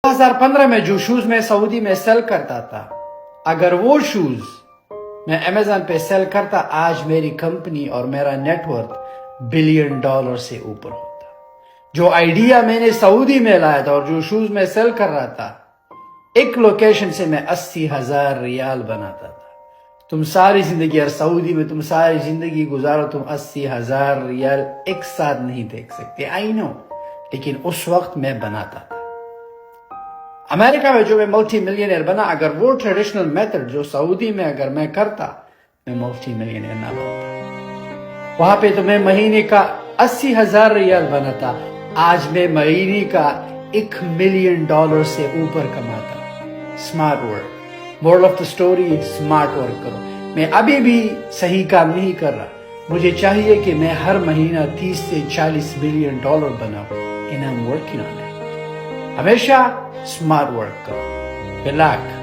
2015 में जो शूज मैं सऊदी में सेल करता था, अगर वो शूज मैं अमेजन पे सेल करता, आज मेरी कंपनी और मेरा नेटवर्थ $1 बिलियन से ऊपर होता। जो आइडिया मैंने सऊदी में लाया था और जो शूज मैं सेल कर रहा था, एक लोकेशन से मैं 80,000 रियाल बनाता था। तुम सारी जिंदगी यार सऊदी में तुम सारी जिंदगी गुजारो, तुम 80,000 रियाल एक साथ नहीं देख सकते, आई नो, लेकिन उस वक्त मैं बनाता था। अमेरिका में जो मैं मल्टी मिलियनर बना, अगर वो ट्रेडिशनल मेथड जो सऊदी में अगर मैं करता, मैं मल्टी मिलियनर ना बनता। वहां पे तो मैं महीने का 80,000 रियाल बनाता, आज मैं महीने का $1 मिलियन से ऊपर कमाता। Smart work, moral of the story, smart work करो। मैं अभी भी सही काम नहीं कर रहा, मुझे चाहिए कि मैं हर महीना 30 से $40 बिलियन बनाऊं, and I'm working on it। हमेशा स्मार्ट वर्क करो। Good luck।